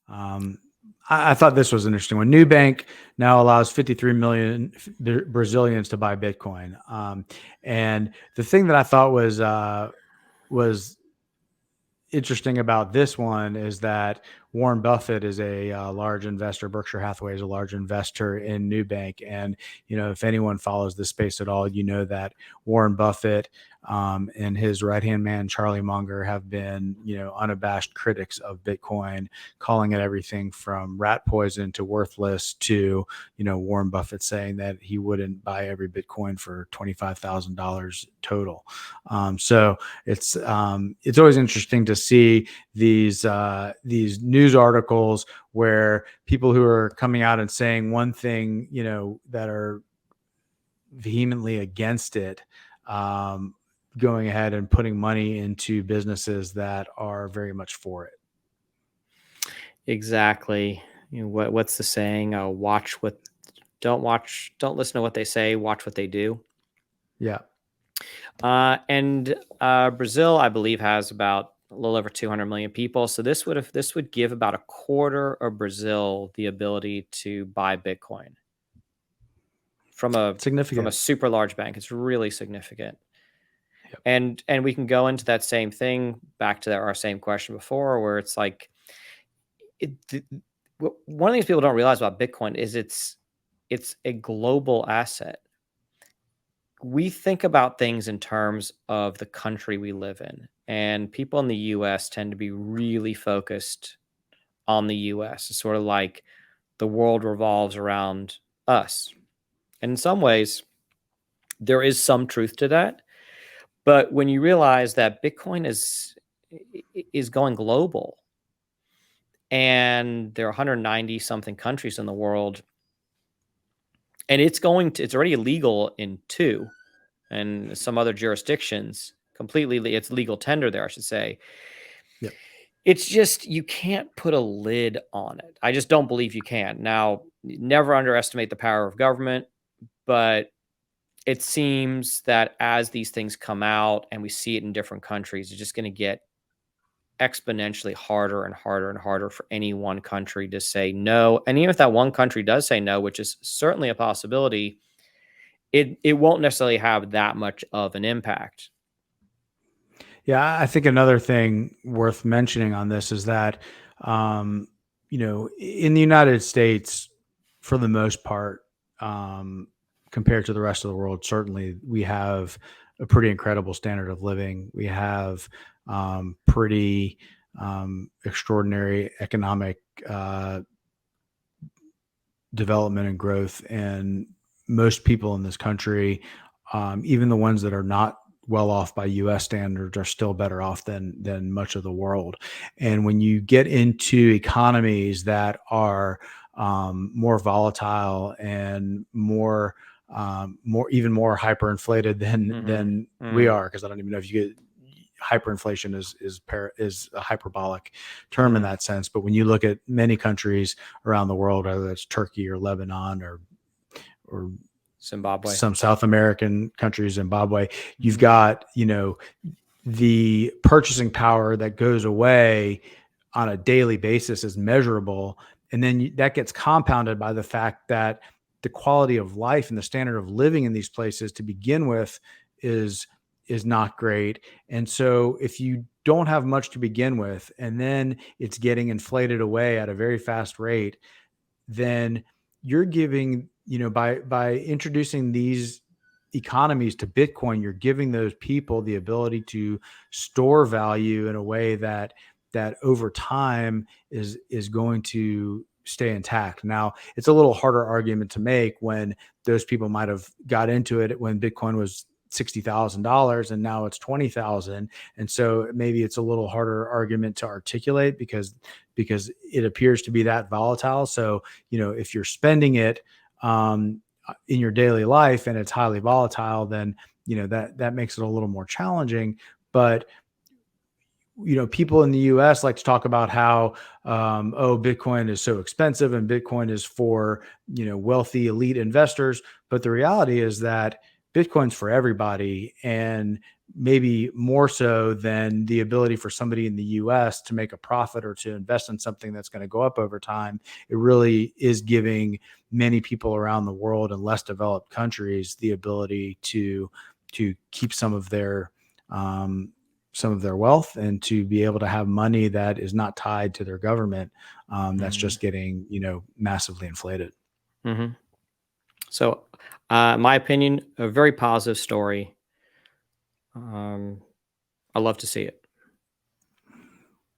I thought this was an interesting one. Nubank now allows 53 million Brazilians to buy Bitcoin. And the thing that I thought was interesting about this one is that Warren Buffett is a large investor. Berkshire Hathaway is a large investor in Nubank. And, if anyone follows this space at all, that Warren Buffett and his right-hand man, Charlie Munger, have been, unabashed critics of Bitcoin, calling it everything from rat poison to worthless to, Warren Buffett saying that he wouldn't buy every Bitcoin for $25,000 total. So it's always interesting to see these news articles where people who are coming out and saying one thing, that are vehemently against it, going ahead and putting money into businesses that are very much for it. Exactly. What's the saying? Don't listen to what they say, watch what they do. Yeah. And Brazil, I believe, has about a little over 200 million people. So this would give about a quarter of Brazil the ability to buy Bitcoin from a super large bank. It's really significant. Yep. And we can go into that same thing back to our same question before, where it's like, one of the things people don't realize about Bitcoin is it's a global asset. We think about things in terms of the country we live in, and people in the US tend to be really focused on the US. It's sort of like the world revolves around us. And in some ways, there is some truth to that. But when you realize that Bitcoin is going global, and there are 190 something countries in the world, and it's already illegal in 2 and some other jurisdictions. It's legal tender there, I should say. Yep. It's just, you can't put a lid on it. I just don't believe you can. Now, never underestimate the power of government, but it seems that as these things come out and we see it in different countries, it's just going to get exponentially harder and harder and harder for any one country to say no. And even if that one country does say no, which is certainly a possibility, it won't necessarily have that much of an impact. Yeah, I think another thing worth mentioning on this is that, in the United States, for the most part, compared to the rest of the world, certainly we have a pretty incredible standard of living. We have pretty extraordinary economic development and growth. And most people in this country, even the ones that are not well off by U.S. standards, are still better off than much of the world. And when you get into economies that are more volatile and more even more hyperinflated than we are, because I don't even know if you get hyperinflation is a hyperbolic term in that sense. But when you look at many countries around the world, whether it's Turkey or Lebanon or Zimbabwe, some South American countries, Zimbabwe, you've got, the purchasing power that goes away on a daily basis is measurable. And then that gets compounded by the fact that the quality of life and the standard of living in these places to begin with is not great. And so if you don't have much to begin with, and then it's getting inflated away at a very fast rate, then you're giving, by introducing these economies to Bitcoin, you're giving those people the ability to store value in a way that over time is going to stay intact. Now, it's a little harder argument to make when those people might have got into it when Bitcoin was $60,000 and now it's 20,000. And so maybe it's a little harder argument to articulate because it appears to be that volatile. So, if you're spending it in your daily life and it's highly volatile, then, that makes it a little more challenging. But people in the US like to talk about how, Bitcoin is so expensive and Bitcoin is for, wealthy elite investors. But the reality is that Bitcoin's for everybody. And maybe more so than the ability for somebody in the US to make a profit or to invest in something that's going to go up over time. It really is giving many people around the world in less developed countries the ability to keep some of their wealth and to be able to have money that is not tied to their government, that's just getting, massively inflated. Mm-hmm. So, my opinion, a very positive story. I love to see it.